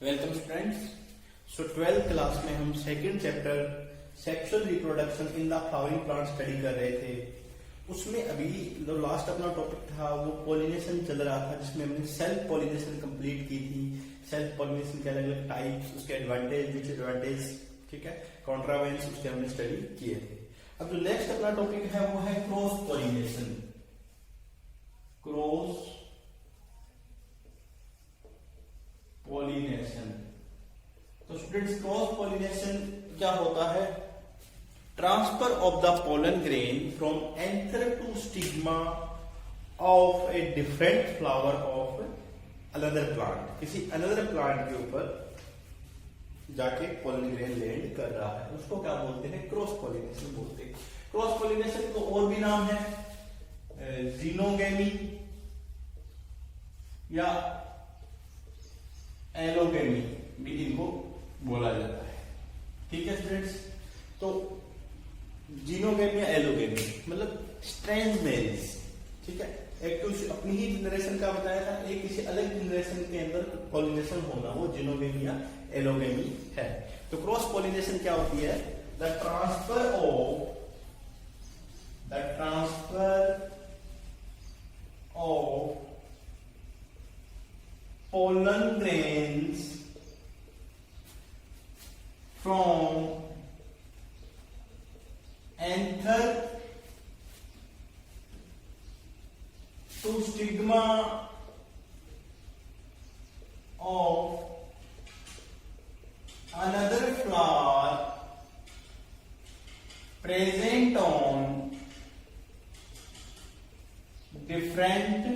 Welcome students. सो 12th class में हम second chapter sexual reproduction in the flowering plant study कर रहे थे। उसमें अभी जो लास्ट अपना टॉपिक था वो पॉलिनेशन चल रहा था, जिसमें हमने सेल्फ पॉलिनेशन कंप्लीट की थी। सेल्फ पॉलिनेशन के अलग अलग टाइप्स, उसके एडवांटेज, डिसएडवांटेज, ठीक है, कॉन्ट्रावेंस, उसके हमने स्टडी किए थे। अब जो नेक्स्ट अपना टॉपिक है वो है क्रॉस पॉलिनेशन। Cross pollination. तो स्टूडेंट्स, क्रॉस पॉलिनेशन क्या होता है? Transfer of the pollen grain from anther to stigma of a different flower of another plant. किसी अनदर प्लांट के ऊपर जाके पोलन ग्रेन लैंड कर रहा है, उसको क्या बोलते हैं? क्रॉस पॉलिनेशन बोलते हैं। क्रॉस पॉलिनेशन को और भी नाम है जीनोगेमी या एलोगेमी भी इनको बोला जाता है। ठीक है स्टूडेंट्स, तो जीनोगेमी या एलोगेमी मतलब स्ट्रेंज मैरिज। ठीक है, एक तो अपनी ही जनरेशन का बताया था, एक किसी अलग जनरेशन के अंदर पॉलिनेशन होना, वो जीनोगेमी या एलोगेमी है। तो क्रॉस पॉलिनेशन क्या होती है? The transfer of pollen grains from anther to stigma of another flower present on different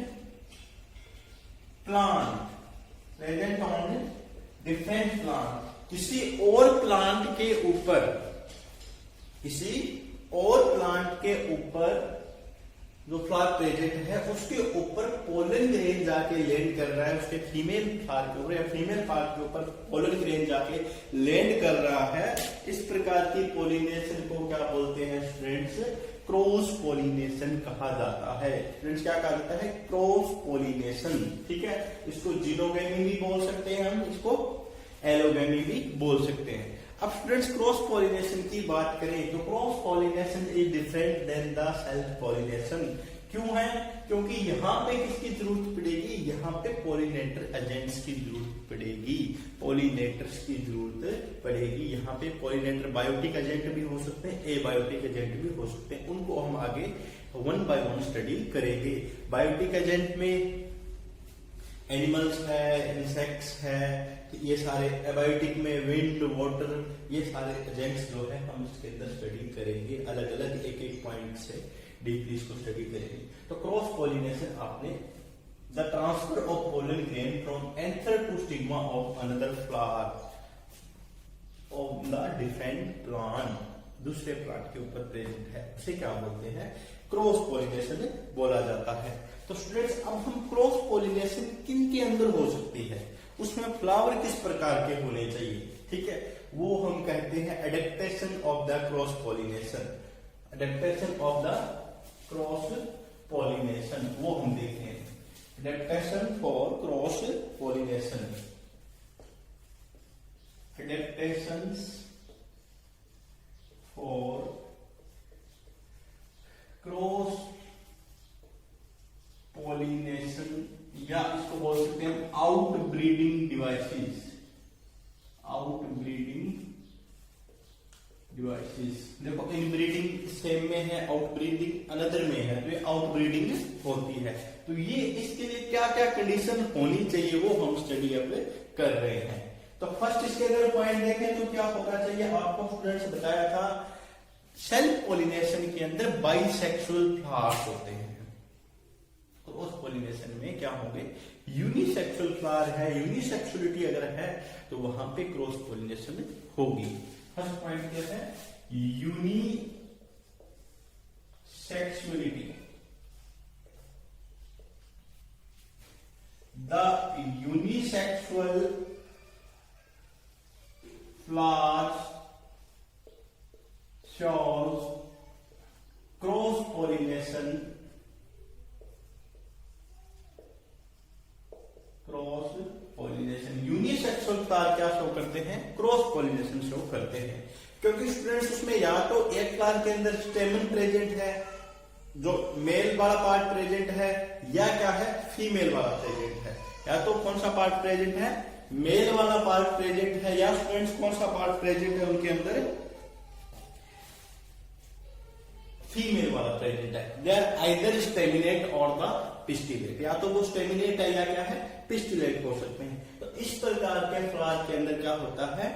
plant। Present on different plant, किसी और प्लांट के ऊपर, किसी और प्लांट के ऊपर जो फ्लावर प्रेजेंट है उसके ऊपर पोलन ग्रेन जाके लैंड कर रहा है, उसके फीमेल फ्लावर के ऊपर या फीमेल फ्लावर के ऊपर पोलन ग्रेन जाके लैंड कर रहा है। इस प्रकार की पॉलिनेशन को क्या बोलते हैं स्टूडेंट्स? क्रॉस पॉलिनेशन कहा जाता है। फ्रेंड्स, क्या कहा जाता है? Cross pollination. ठीक है, इसको जीनोगेमी भी बोल सकते हैं हम, इसको एलोगेमी भी बोल सकते हैं। अब स्टूडेंट्स, क्रॉस पॉलिनेशन की बात करें तो cross pollination is different than the self pollination. क्यों है? क्योंकि यहाँ पे किसकी जरूरत पड़ेगी? यहाँ पे पॉलिनेटर एजेंट्स की जरूरत पड़ेगी, पॉलिनेटर्स की जरूरत पड़ेगी। यहाँ पे पॉलिनेटर बायोटिक एजेंट भी हो सकते हैं, एबायोटिक एजेंट भी हो सकते हैं, उनको हम आगे वन बाय वन स्टडी करेंगे। बायोटिक एजेंट में एनिमल्स है, इंसेक्ट्स है, ये सारे। एबायोटिक में विंड, वाटर, ये सारे एजेंट्स जो है हम इसके अंदर स्टडी करेंगे, अलग अलग एक एक पॉइंट से डीपली इसको स्टडी करेंगे। तो क्रॉस पॉलिनेशन आपने the transfer of pollen grain from anther to stigma of another flower of the different plant, दूसरे प्लांट के ऊपर प्रेजेंट है, उसे क्या बोलते हैं? क्रॉस पॉलिनेशन बोला जाता है। तो स्टूडेंट्स, अब हम क्रॉस पॉलिनेशन किन के अंदर हो सकती है, उसमें फ्लावर किस प्रकार के होने चाहिए, ठीक है, वो हम कहते हैं adaptation of the cross pollination. Adaptation of the cross pollination वो हम देखते हैं। Adaptation for cross pollination, adaptations for cross pollination, या इसको बोल सकते हैं out breeding devices. Out breeding devices, देखो इन ब्रीडिंग सेम में है, आउट ब्रीडिंग अनदर में है, तो ये आउट ब्रीडिंग होती है। तो ये इसके लिए क्या क्या कंडीशन होनी चाहिए वो हम स्टडी अब कर रहे हैं। तो फर्स्ट इसके अगर पॉइंट देखें तो क्या होना चाहिए? आपको स्टूडेंट्स बताया था सेल्फ पॉलिनेशन के अंदर बाइसेक्सुअल फ्लावर्स होते हैं। तो उस पॉलिनेशन में क्या होंगे? यूनिसेक्सुअल फ्लावर है, यूनिसेक्सुअलिटी अगर है तो वहां पे क्रॉस पॉलिनेशन होगी। फर्स्ट पॉइंट क्या है? Unisexuality. The unisexual flowers shows cross pollination cross pollination. Unisexual flower cross pollination show करते हैं, क्योंकि स्टूडेंट्स उसमें या तो एक फ्लावर के अंदर स्टेमन प्रेजेंट है, जो मेल वाला पार्ट प्रेजेंट है, या क्या है फीमेल वाला प्रेजेंट है। या तो कौन सा पार्ट प्रेजेंट है, मेल वाला पार्ट प्रेजेंट है, या स्टूडेंट्स कौन सा पार्ट प्रेजेंट है उनके अंदर, फीमेल वाला प्रेजेंट है। दे आर आइदर स्टेमिनेट और द पिस्टिलेट, या तो वो स्टेमिनेट है या क्या है पिस्टिलेट हो सकते हैं। तो इस प्रकार के फ्लावर के अंदर क्या होता है,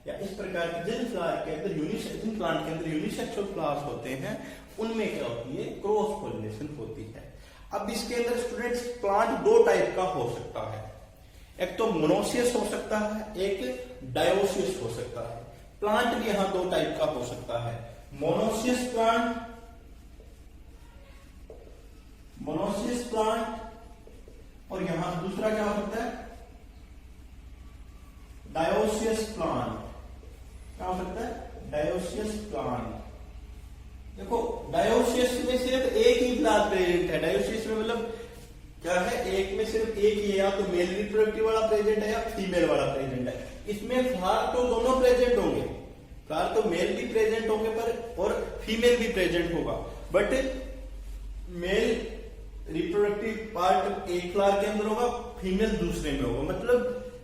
या इस प्रकार के जिन फ्लावर के अंदर जिन प्लांट के अंदर यूनिसेक्सुअल फ्लावर्स होते हैं उनमें क्या होती है, क्रॉस पॉलिनेशन होती है। अब इसके अंदर स्टूडेंट्स प्लांट दो टाइप का हो सकता है, एक तो मोनोसियस हो सकता है, एक डायोसियस हो सकता है। प्लांट भी यहां दो टाइप का हो सकता है, मोनोसियस प्लांट और यहां दूसरा क्या हो सकता है, डायोसियस प्लांट। क्या हो सकता है, डायोसियस प्लांट। देखो डायोसियस में सिर्फ एक ही फ्लावर प्रेजेंट है, डायोसियस में मतलब क्या है, एक में सिर्फ एक ही है, या तो मेल रिप्रोडक्टिव वाला प्रेजेंट है या फीमेल वाला प्रेजेंट है। इसमें फ्लावर तो दोनों प्रेजेंट होंगे, फ्लावर तो मेल भी प्रेजेंट होंगे पर और फीमेल भी प्रेजेंट होगा, बट मेल रिप्रोडक्टिव पार्ट एक फ्लावर के अंदर होगा, फीमेल दूसरे में होगा। मतलब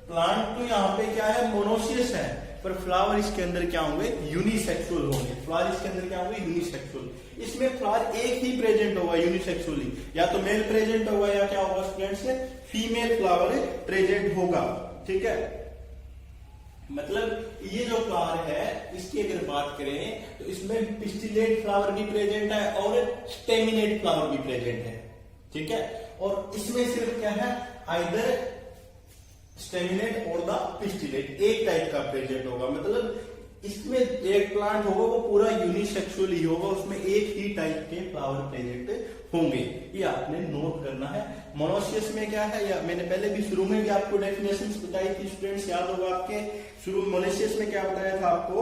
प्लांट तो यहाँ पे क्या है, मोनोसियस है, पर फ्लावर इसके अंदर क्या होंगे, यूनिसेक्सुअल होंगे। फ्लावर इसके अंदर क्या होंगे, यूनिसेक्सुअल। इसमें फ्लावर एक ही प्रेजेंट होगा यूनिसेक्सुअली, या तो मेल प्रेजेंट होगा या क्या होगा स्टूडेंट्स, फीमेल फ्लावर प्रेजेंट होगा। ठीक है, मतलब ये जो फ्लावर है इसकी अगर बात करें तो इसमें पिस्टिलेट फ्लावर भी प्रेजेंट है और स्टेमिनेट फ्लावर भी प्रेजेंट है। ठीक है, और इसमें सिर्फ क्या है, आइदर स्टेमिनेट और द पिस्टिलेट एक टाइप का प्रेजेंट होगा। मतलब इसमें एक प्लांट होगा वो पूरा यूनिसेक्सुअल ही होगा, उसमें एक ही टाइप के फ्लावर प्रेजेंट होंगे, ये आपने नोट करना है। मोनोसियस में क्या है, या मैंने पहले भी शुरू में भी आपको डेफिनेशंस बताई थी स्टूडेंट्स, याद होगा आपके, शुरू मोनोसियस में क्या बताया था आपको,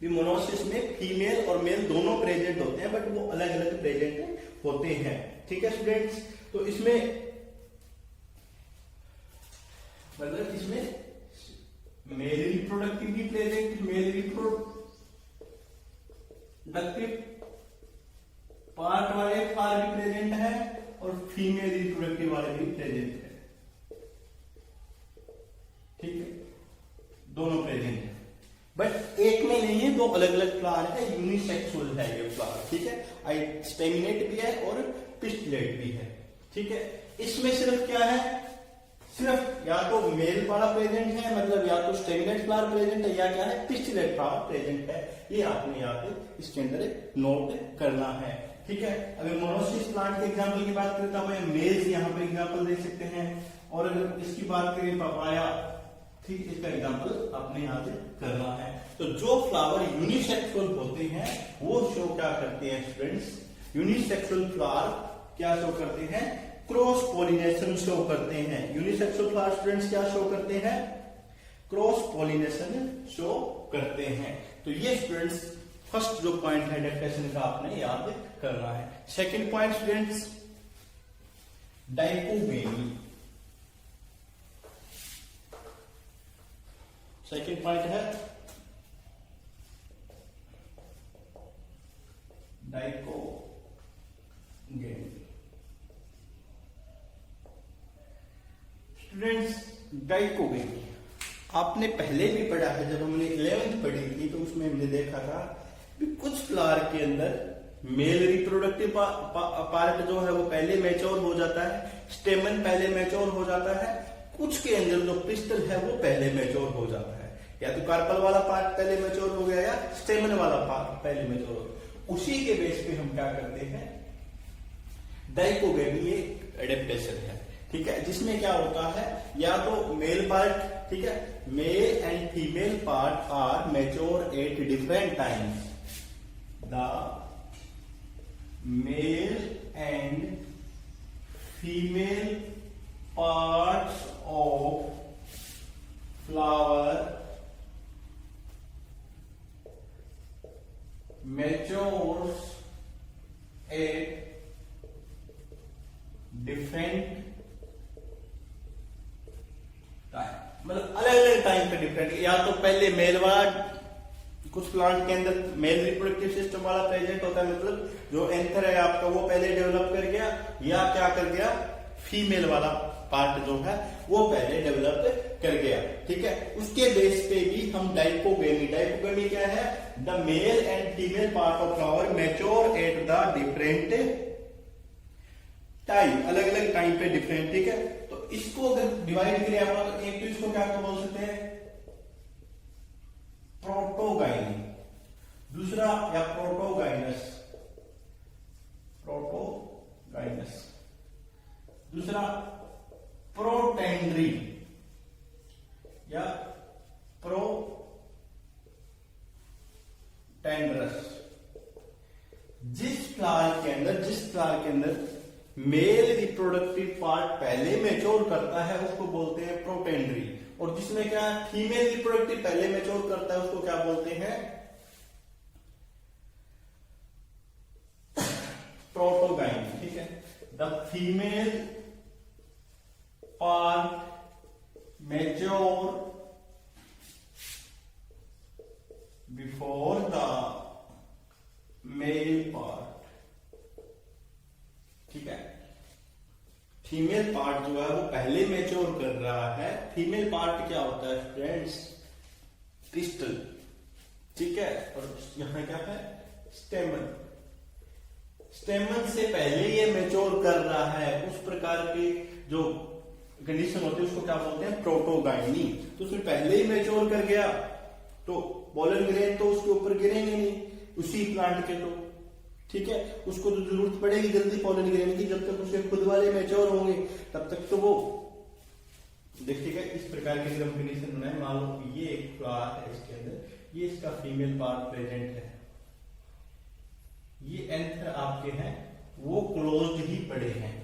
मोनोसियस में फीमेल और मेल दोनों प्रेजेंट होते हैं, बट वो अलग अलग प्रेजेंट होते हैं। ठीक है स्टूडेंट्स, तो इसमें मतलब इसमें मेल रिप्रोडक्टिव भी प्रेजेंट, मेल रिप्रोडक्टिव पार्ट वाले फ्लावर भी प्रेजेंट है और फीमेल रिप्रोडक्टिव वाले भी प्रेजेंट है। ठीक है, दोनों प्रेजेंट है, बट एक में नहीं है, दो अलग अलग फ्लावर है, यूनिसेक्सुअल है ये फ्लावर। ठीक है, स्टेमिनेट भी है और पिस्टिलेट भी है। ठीक है, इसमें सिर्फ क्या है, सिर्फ या तो मेल वाला प्रेजेंट है, मतलब या तो स्टेमिनेट फ्लावर प्रेजेंट है, या क्या है पिस्टिलेट फ्लावर प्रेजेंट है। ये आपने यहाँ पे इसके अंदर नोट करना है। ठीक है, अगर मोनोसियस प्लांट के एग्जाम्पल की बात करें तो हमें मेल्स यहाँ पे एग्जाम्पल दे सकते हैं, और अगर इसकी बात करें पपाया, ठीक, इसका एग्जाम्पल आपने यहाँ पे करना है। तो जो फ्लावर यूनिसेक्सुअल होते हैं वो शो क्या करते हैं स्टूडेंट्स, यूनिसेक्सुअल फ्लावर क्या शो करते हैं, क्रॉस पॉलिनेशन शो करते हैं। यूनिसेक्सुअल फ्लावर स्टूडेंट्स क्या शो करते हैं, क्रॉस पॉलिनेशन शो करते हैं। तो ये स्टूडेंट्स फर्स्ट जो पॉइंट है डेफिनेशन का आपने याद करना है। Second point students, dichogamy. Second point है डाइकोगेमी। स्टूडेंट्स डाइकोगेमी आपने पहले भी पढ़ा है, जब हमने 11th पढ़ी थी तो उसमें हमने देखा था कि कुछ फ्लावर के अंदर मेल रिप्रोडक्टिव पार्ट जो है वो पहले मैच्योर हो जाता है, स्टेमन पहले मैच्योर हो जाता है, कुछ के अंदर जो पिस्टल है वो पहले मैच्योर हो जाता है, या तो कार्पल वाला पार्ट पहले मैच्योर हो गया या स्टेमन वाला पार्ट पहले मैच्योर हो गया। उसी के बेस पे हम क्या करते हैं, डाइकोगेमी एक एडेप्टेशन है। ठीक है, जिसमें क्या होता है, या तो मेल पार्ट, ठीक है, male and female part are mature at different times, the male and female parts of flower matures at different time, मतलब अलग अलग टाइम पे डिफरेंट, या तो पहले मेल वाला, कुछ प्लांट के अंदर मेल रिप्रोडक्टिव सिस्टम वाला प्रेजेंट होता है, मतलब जो एंथर है आपका वो पहले डेवलप कर गया, या क्या कर गया, फीमेल वाला पार्ट जो है वो पहले डेवलप कर गया। ठीक है, उसके बेस पे भी हम डाइकोगेमी, डाइकोगेमी क्या है, the male and female part of flower mature at the different time, अलग अलग टाइम पे डिफरेंट। ठीक है, तो इसको अगर डिवाइड करें आप, तो एक तो इसको क्या बोल सकते हैं, प्रोटोगाइनी, दूसरा या प्रोटोगाइनस, प्रोटोगाइनस, दूसरा प्रोटेंड्री या प्रोटेंड्रस। जिस फ्लावर के अंदर मेल रिप्रोडक्टिव पार्ट पहले मैच्योर करता है उसको बोलते हैं प्रोटेंड्री, और जिसमें क्या फीमेल रिप्रोडक्टिव पहले मैच्योर करता है उसको क्या बोलते हैं, प्रोटोगाइन। ठीक है, the female part mature before the mail part. ठीक है, फीमेल पार्ट जो है वो पहले मैच्योर कर रहा है। फीमेल पार्ट क्या होता है फ्रेंड्स, क्रिस्टल। ठीक है, और यहां क्या है, स्टेमन। स्टेमन से पहले ये मैच्योर कर रहा है, उस प्रकार की जो कंडीशन होती है उसको क्या बोलते हैं, प्रोटोगाइनी। तो उसमें पहले ही मैच्योर कर गया तो पोलन ग्रेन तो उसके ऊपर गिरेंगे नहीं उसी प्लांट के, तो ठीक है, उसको तो जरूरत पड़ेगी जल्दी पोलन ग्रेन की, जब तक उसके खुद वाले मैच्योर होंगे तब तक तो वो देखिएगा। इस प्रकार की अगर हम कंडीशन बनाए, मान लो ये एक फ्लावर है, इसके अंदर ये इसका फीमेल पार्ट प्रेजेंट है, ये एंथर आपके हैं वो क्लोज्ड ही पड़े हैं,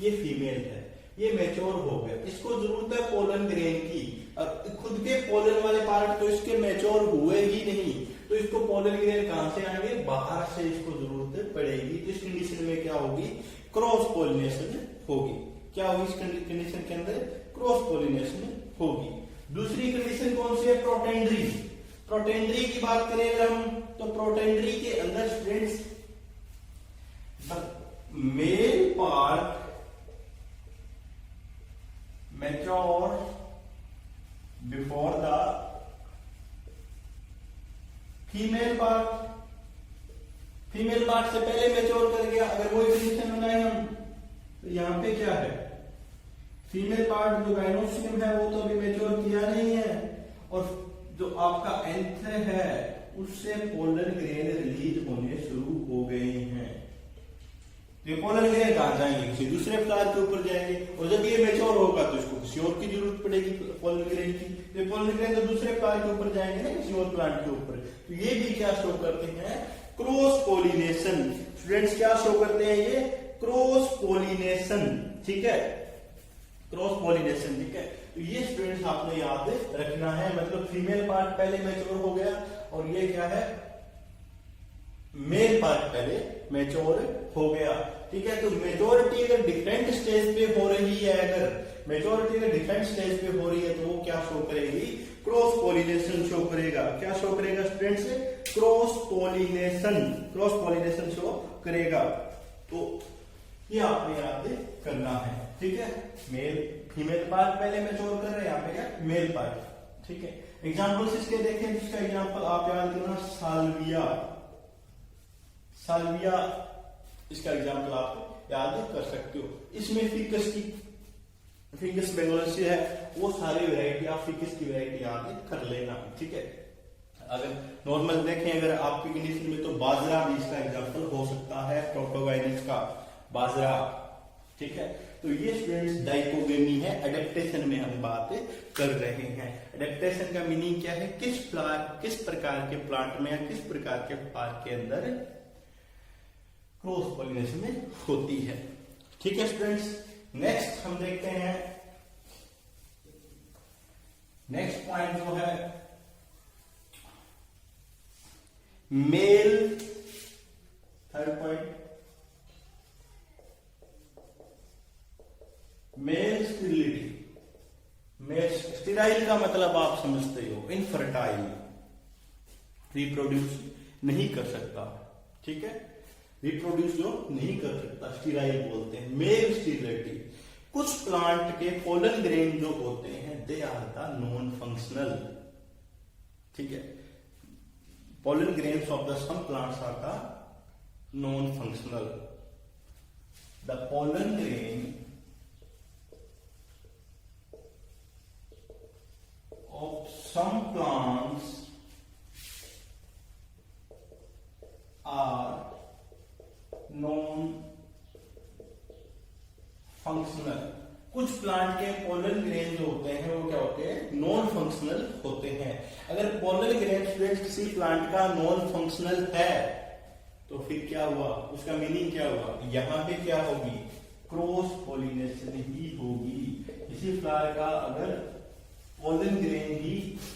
ये फीमेल है, ये मैच्योर हो गया, इसको जरूरत है पोलन ग्रेन की, और खुद के पोलन वाले पार्ट तो इसके मैच्योर हुए ही नहीं, तो इसको पोलन ग्रेन कहां से आएंगे, बाहर से इसको जरूरत पड़ेगी। तो इस कंडीशन में क्या होगी, क्रॉस पोलिनेशन होगी। क्या होगी इस कंडीशन के अंदर, क्रॉस पोलिनेशन होगी। दूसरी कंडीशन कौन सी है, प्रोटेंड्री। प्रोटेंड्री की बात करें अगर हम, तो प्रोटेंड्री के अंदर students male part mature before the female part, female part से पहले मैच्योर कर गया। अगर वही कंडीशन बनाए हम, तो यहां पे क्या है, फीमेल पार्ट जो गाइनोसियम है वो तो अभी मैच्योर किया नहीं है, और जो आपका एंथर है उससे पोलन ग्रेन रिलीज होने शुरू हो गए हैं। तो पोलन ग्रेन कहां जाएंगे, किसी दूसरे फ्लावर के ऊपर जाएंगे, और जब ये मैच्योर होगा तो इसको किसी और की जरूरत पड़ेगी पोलन ग्रेन की, तो पोलन ग्रेन तो दूसरे फ्लावर के ऊपर जाएंगे ना, किसी और प्लांट के ऊपर। तो ये भी क्या शो करते हैं, क्रॉस पोलिनेशन। स्टूडेंट्स क्या शो करते हैं, ये क्रॉस पोलिनेशन। ठीक है, क्रॉस पोलिनेशन। ठीक है, तो ये स्टूडेंट्स आपने याद रखना है, मतलब फीमेल पार्ट पहले मैच्योर हो गया, और ये क्या है, मेल पार्ट पहले मैच्योर हो गया। ठीक है, तो मेजोरिटी अगर डिफरेंट स्टेज पे हो रही है, अगर मेजोरिटी अगर डिफरेंट स्टेज पे हो रही है, तो वो क्या शो करेगी, क्रॉस पोलिनेशन शो करेगा। क्या शो करेगा students, cross pollination, cross pollination show करेगा। तो ये आपने याद करना है। ठीक है, मेल फीमेल पार्ट पहले मैच्योर कर रहे हैं, यहाँ पे क्या मेल पार्ट। ठीक है, एग्जाम्पल्स इसके देखें, जिसका एग्जाम्पल आप याद करना, साल्विया। साल्विया इसका एग्जाम्पल आप याद कर सकते हो। इसमें फिकस की, फिकस बेंगोलेंसी है, वो सारी वैरायटी आप फिकस की वैरायटी याद कर लेना। ठीक है, अगर नॉर्मल देखें अगर आपकी कंडीशन में, तो बाजरा भी इसका एग्जाम्पल हो सकता है, प्रोटोगाइनस का बाजरा। ठीक है, तो ये स्टूडेंट्स डाइकोगेमी है, एडेप्टेशन में हम बात कर रहे हैं। एडेप्टेशन का मीनिंग क्या है, किस प्रकार के प्लांट में या किस प्रकार के फ्लावर के अंदर क्रॉस पोलिनेशन में होती है। ठीक है स्टूडेंट्स, नेक्स्ट हम देखते हैं, नेक्स्ट पॉइंट जो है male, third point male sterility. Male sterile का मतलब आप समझते हो, इनफर्टाइल, रिप्रोड्यूस नहीं कर सकता, ठीक है, रिप्रोड्यूस जो नहीं कर सकता, स्टीराइल बोलते हैं। मेल स्टीरिलिटी, कुछ प्लांट के पोलन ग्रेन जो होते हैं they are the non functional, ठीक है, pollen grains of the some plants are the non functional. The pollen grain of some plants are non-functional। कुछ प्लांट के पोलन ग्रेन जो होते हैं वो क्या होते हैं, नॉन फंक्शनल होते हैं। अगर पोलन ग्रेन स्टूडेंट किसी प्लांट का नॉन फंक्शनल है तो फिर क्या हुआ, उसका मीनिंग क्या हुआ, यहां पे क्या होगी, क्रॉस पॉलिनेशन ही होगी। किसी फ्लावर का अगर पोलन ग्रेन ही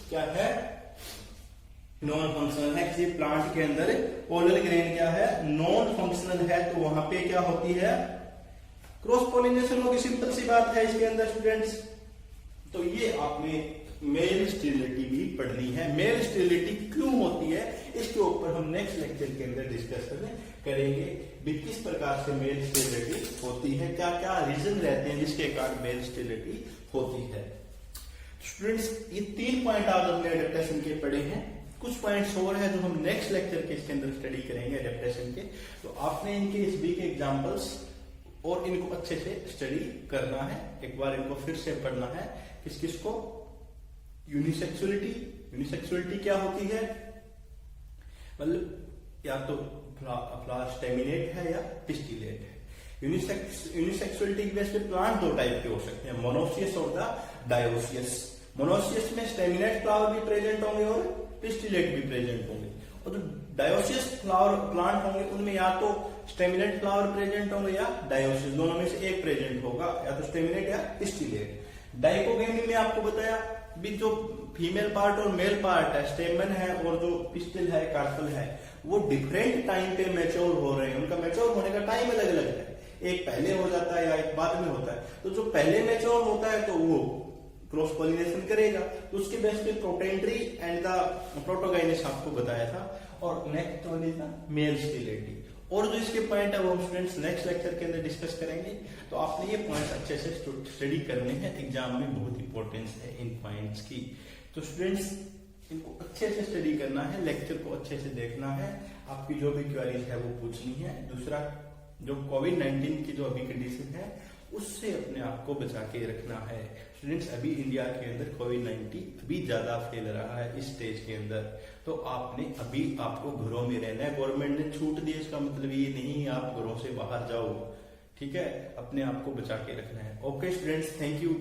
क्या है, नॉन फंक्शनल है, किसी प्लांट के अंदर पोलन ग्रेन क्या है, नॉन फंक्शनल है, तो वहां पे क्या होती है, क्रॉस पॉलिनेशन होगी। सिंपल सी बात है इसके अंदर स्टूडेंट्स। तो ये आपने मेल स्टेरिलिटी भी पढ़नी है। मेल स्टेरिलिटी क्यों होती है इसके ऊपर हम नेक्स्ट लेक्चर के अंदर डिस्कस करेंगे भी किस प्रकार से मेल स्टेरिलिटी होती है, क्या क्या रीजन रहते हैं जिसके कारण मेल स्टेरिलिटी होती है। स्टूडेंट्स ये 3 पॉइंट आज हमने एडेप्टेशन के पढ़े हैं, कुछ पॉइंट्स और है जो हम नेक्स्ट लेक्चर के इसके अंदर स्टडी करेंगे एडेप्टेशन के। तो आपने इनके इस वीक एग्जांपल्स और इनको अच्छे से स्टडी करना है, एक बार इनको फिर से पढ़ना है। किस किस को, यूनिसेक्सुअलिटी, यूनिसेक्सुअलिटी क्या होती है, मतलब या तो फ्लावर स्टेमिनेट है या पिस्टिलेट है। यूनिसेक्सुअलिटी की वजह से प्लांट 2 टाइप के हो सकते हैं, मोनोसियस और द डायोसियस। मोनोसियस में स्टेमिनेट फ्लावर भी प्रेजेंट होंगे और पिस्टिलेट भी प्रेजेंट होंगे, और जो डायोसियस फ्लावर प्लांट होंगे उनमें या तो स्टेमिनेट फ्लावर प्रेजेंट होंगे या डायोसियस, दोनों में से एक प्रेजेंट होगा, या तो स्टेमिनेट या पिस्टिलेट। डाइकोगेमी में आपको बताया भी जो फीमेल पार्ट और मेल पार्ट है, स्टेमन है और जो पिस्टिल है, कार्पल है, वो डिफरेंट टाइम पे मैच्योर हो रहे हैं, उनका मैच्योर होने का टाइम अलग अलग है, एक पहले हो जाता है या एक बाद में होता है। तो जो पहले मैच्योर होता है तो वो क्रॉस पॉलिनेशन करेगा, तो उसके बेस पे प्रोटेंट्री एंड द प्रोटोगाइनस आपको बताया था। और next one is the male sterility, और जो इसके पॉइंट है वो हम स्टूडेंट्स नेक्स्ट लेक्चर के अंदर डिस्कस करेंगे। तो आपने ये पॉइंट्स अच्छे से स्टडी करने हैं, एग्जाम में बहुत इंपॉर्टेंस है इन पॉइंट्स की। तो स्टूडेंट्स इनको अच्छे से स्टडी करना है, लेक्चर को अच्छे से देखना है, आपकी जो भी क्वेरीज है वो पूछनी है। दूसरा, जो कोविड-19 की जो अभी कंडीशन है उससे अपने आप को बचा के रखना है। स्टूडेंट्स अभी इंडिया के अंदर कोविड-19 अभी ज्यादा फैल रहा है इस स्टेज के अंदर, तो आपने अभी आपको घरों में रहना है। गवर्नमेंट ने छूट दी, इसका मतलब ये नहीं आप घरों से बाहर जाओ, ठीक है, अपने आप को बचा के रखना है। Okay students, thank you.